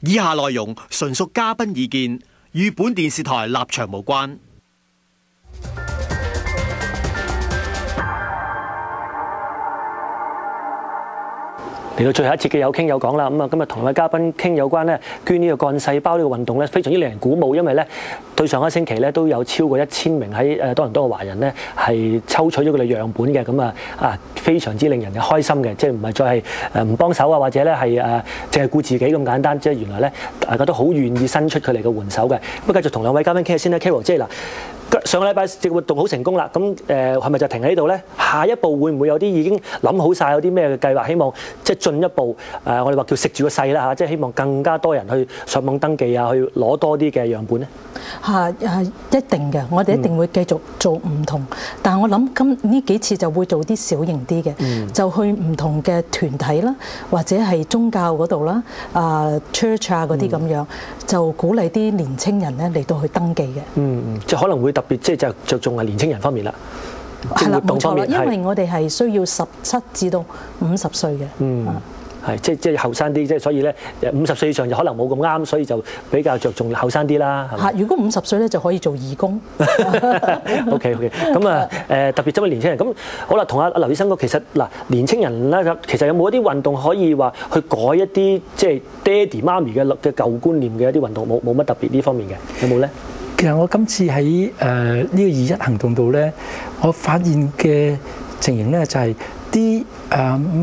以下內容純屬嘉賓意見，與本電視台立場無關。嚟到最後一節嘅有傾有講啦，咁啊今日同位嘉賓傾有關咧捐呢個幹細胞呢個運動咧，非常之令人鼓舞，因為咧對上一星期咧都有超過1000名喺多倫多嘅華人咧係抽取咗佢哋樣本嘅，咁啊非常之令人開心嘅，即係唔係再係唔幫手啊，或者咧係淨係顧自己咁簡單，即係原來咧大家都好願意伸出佢哋嘅援手嘅。咁啊繼續同兩位嘉賓傾下先啦 ，Carol 即係嗱。上個禮拜嘅活動好成功啦，咁係咪就停喺呢度咧？下一步會唔會有啲已經諗好晒有啲咩嘅計劃？希望即係進一步我哋話叫食住個勢啦嚇，即係希望更加多人去上網登記啊，去攞多啲嘅樣本咧。一定嘅，我哋一定會繼續做唔同，但係我諗呢幾次就會做啲小型啲嘅，就去唔同嘅團體啦，或者係宗教嗰度啦，church 啊嗰啲咁樣，就鼓勵啲年青人咧嚟到去登記嘅。即係可能會特別即係着重係年青人方面啦。係啦，冇錯啦，因為我哋係需要17至到50歲嘅。係即係後生啲，即係所以咧50歲以上就可能冇咁啱，所以就比較着重後生啲啦。嚇，如果50歲咧就可以做義工。OK， 咁特別針對年青人。咁好啦，同阿劉醫生講，其實嗱年青人咧，其實有冇一啲運動可以話去改一啲即係爹哋媽咪嘅舊觀念嘅一啲運動？冇乜特別呢方面嘅，有冇咧？其實我今次喺呢個21行動度咧，我發現嘅情形咧就係啲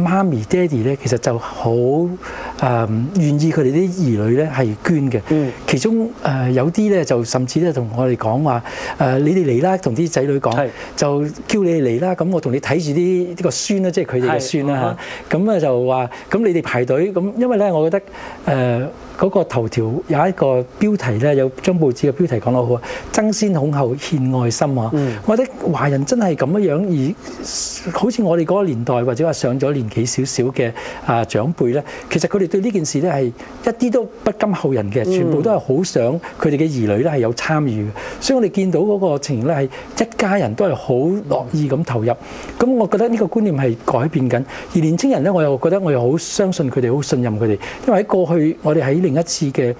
媽咪爹哋咧，其實就好願意佢哋啲兒女咧係捐嘅。其中有啲咧就甚至咧同我哋講話你哋嚟啦，同啲仔女講，就叫你哋嚟啦。咁我同你睇住呢個孫啦，即係佢哋嘅孫啦嚇。咁啊就話咁你哋排隊咁，因為咧我覺得嗰個頭條有一個標題咧，有張報紙嘅標題講得好啊，爭先恐後獻愛心啊！我覺得華人真係咁樣，而好似我哋嗰個年代或者話上咗年紀少少嘅長輩咧，其實佢哋對呢件事咧係一啲都不甘後人嘅，全部都係好想佢哋嘅兒女咧係有參與嘅。所以我哋見到嗰個情形咧係一家人都係好樂意咁投入。咁我覺得呢個觀念係改變緊，而年青人咧我又覺得我又好相信佢哋，好信任佢哋，因為喺過去我哋喺另一次嘅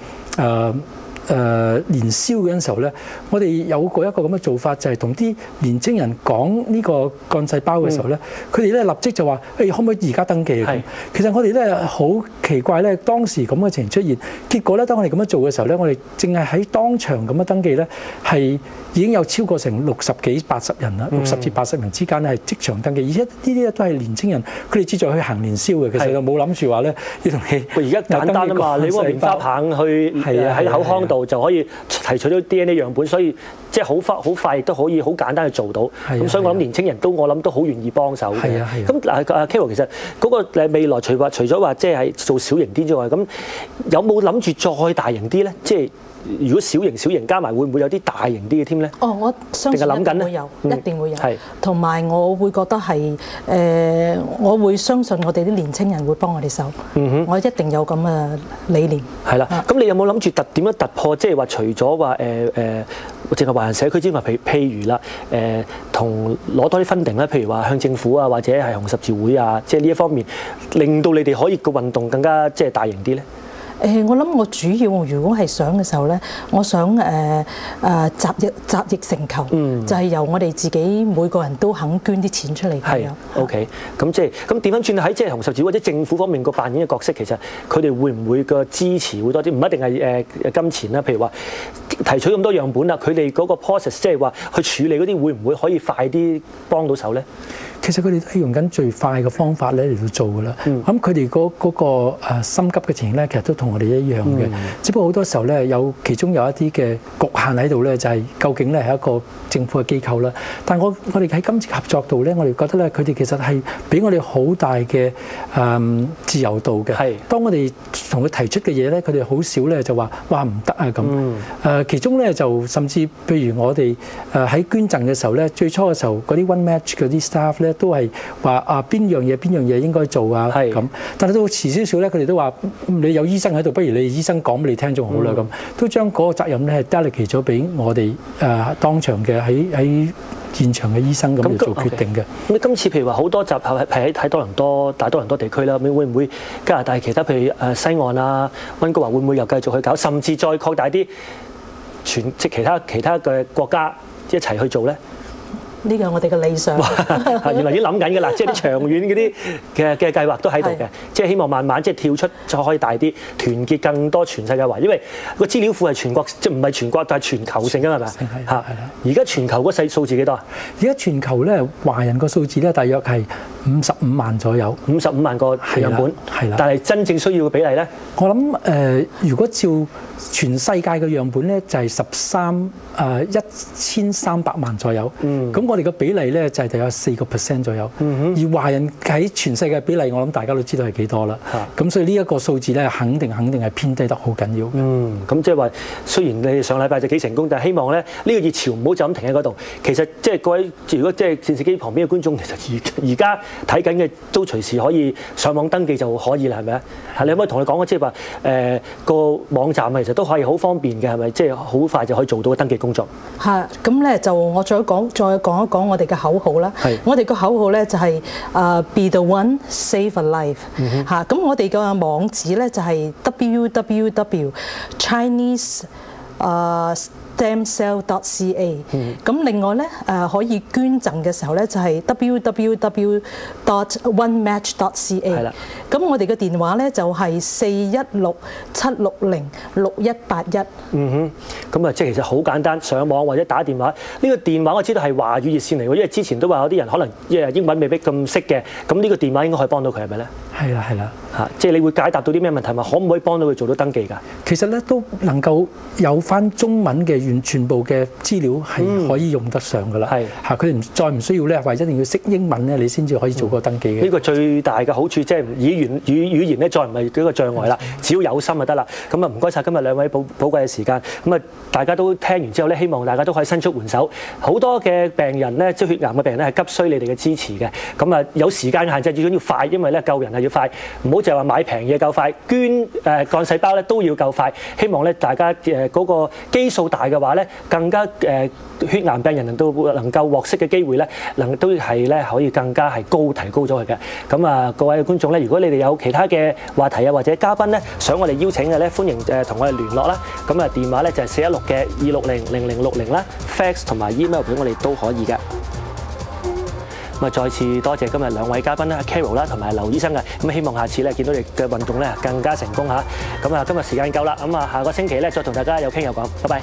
年宵嗰陣時候咧，我哋有過一個咁嘅做法，就係同啲年青人講呢個幹細胞嘅時候咧，佢哋咧立即就話：可唔可以而家登記啊？其實我哋咧好奇怪咧，當時咁嘅情形出現，結果咧當我哋咁樣做嘅時候咧，我哋淨係喺當場咁樣登記咧，係已經有超過成60幾80人啦，60至80人之間咧係即場登記，而且呢啲咧都係年青人，佢哋志在去行年宵嘅，其實就冇諗住話咧要同你。而家簡單啊嘛，你個棉花棒去喺口腔度就可以提取到 DNA 樣本，所以即係好快亦都可以好簡單去做到。咁所以我諗年青人我諗都好願意幫手嘅。咁Carol 其實嗰個未來除咗話即係做小型啲之外，咁有冇諗住再大型啲咧？即係如果小型加埋，會唔會有啲大型啲嘅添咧？我相信一定會有，一定會有。同埋我會覺得係我會相信我哋啲年青人會幫我哋手。我一定有咁嘅理念。係啦，咁你有冇諗住點樣突破？即係話除咗話淨係華人社區之外，譬如啦同攞多啲funding啦，譬如話向政府啊，或者係紅十字會啊，即係呢一方面，令到你哋可以個運動更加即係大型啲咧。我諗我主要如果係想嘅時候咧，我想集腋成裘，就係由我哋自己每個人都肯捐啲錢出嚟咁樣。OK， 咁即係咁點樣轉喺即係紅十字或者政府方面個扮演嘅角色，其實佢哋會唔會個支持會多啲？唔一定係金錢啦，譬如話提取咁多樣本啦，佢哋嗰個 process 即係話去處理嗰啲會唔會可以快啲幫到手咧？其實佢哋都係用緊最快嘅方法咧嚟到做㗎啦。咁佢哋嗰個心急嘅情形咧，其實都同我哋一樣嘅。只不過好多時候咧，其中有一啲嘅局限喺度咧，就係究竟咧係一個政府嘅機構啦。但係我哋喺今次合作度咧，我哋覺得咧，佢哋其實係俾我哋好大嘅自由度嘅。當我哋同佢提出嘅嘢咧，佢哋好少咧就話唔得啊咁。其中咧就甚至譬如我哋喺捐贈嘅時候咧，最初嘅時候嗰啲 One Match 嗰啲 staff 咧都係話邊樣嘢應該做啊咁。但係到遲少少咧，佢哋都話你有醫生喺度，不如你醫生講俾你聽仲好啦咁。都將嗰個責任咧係 delegate 咗俾我哋當場嘅喺現場嘅醫生咁嚟做決定嘅。咁今次譬如話好多集係喺多倫多、大多倫多地區啦，會唔會加拿大其他譬如西岸啊、溫哥華會唔會又繼續去搞，甚至再擴大啲即係其他嘅國家一齊去做咧？呢個係我哋嘅理想。原來已經諗緊㗎啦，即係啲長遠嗰啲嘅計劃都喺度嘅，即係希望慢慢即係跳出就可以大啲，團結更多全世界華人，因為個資料庫係全國，即係唔係全國，但係全球性㗎係咪？係啦。而家全球嗰細數字幾多啊？而家全球咧華人個數字咧，大約係55萬左右。55萬個樣本，係啦。但係真正需要嘅比例咧，我諗如果照全世界嘅樣本咧，就係1300萬左右。咁我哋嘅比例咧就係大約4% 左右。而華人喺全世界比例，我諗大家都知道係幾多啦。咁所以呢一個數字咧，肯定係偏低得好緊要。咁即係話，雖然你哋上禮拜就幾成功，但係希望咧呢個熱潮唔好就咁停喺嗰度。其實即係各位，如果即係電視機旁邊嘅觀眾，其實而家睇緊嘅都隨時可以上網登記就可以啦，係咪啊？你可唔可以同佢講即係話個網站其實都可以好方便嘅，係咪？即係好快就可以做到個登記工作。咁咧就我再講一講我哋嘅口號啦。我哋個口號咧就係Be the one, save a life。咁我哋個網址咧就係 www.chinese stemcell.ca。咁另外咧可以捐贈嘅時候咧就係 www.onematch.ca。係啦。咁我哋嘅電話咧就係416-760-6181。咁啊，即係其實好簡單，上網或者打電話。呢個電話我知道係華語熱線嚟喎，因為之前都話有啲人可能英文未必咁識嘅，咁呢個電話應該可以幫到佢係咪咧？係啦。即係你會解答到啲咩問題嘛？可唔可以幫到佢做到登記㗎？其實咧都能夠有翻中文嘅全部嘅資料係可以用得上㗎啦。佢再唔需要咧話一定要識英文咧，你先至可以做個登記嘅。呢個最大嘅好處即係語言咧，再唔係幾個障礙啦，只要有心就得啦。咁啊，唔該晒今日兩位寶貴嘅時間。咁啊，大家都聽完之後咧，希望大家都可以伸出援手。好多嘅病人咧，即係血癌嘅病人咧，係急需你哋嘅支持嘅。咁啊，有時間限制，最緊要快，因為咧救人係要快，唔好淨係話買平嘢夠快，捐幹細胞咧都要夠快。希望咧大家嗰個基數大嘅話咧，更加血癌病人能夠獲釋嘅機會咧，都係咧可以更加係提高咗佢嘅。咁啊，各位觀眾咧，如果你哋有其他嘅話題啊，或者嘉賓咧想我哋邀請嘅咧，歡迎同我哋聯絡啦。咁啊，電話咧就係416-260-0060啦 ，fax 同埋 email 俾我哋都可以嘅。咁啊，再次多謝今日兩位嘉賓啦 ，Carol 啦同埋劉醫生嘅。咁希望下次咧見到你嘅運動咧更加成功嚇。咁啊，今日時間夠啦，咁啊下個星期咧再同大家有傾有講，拜拜。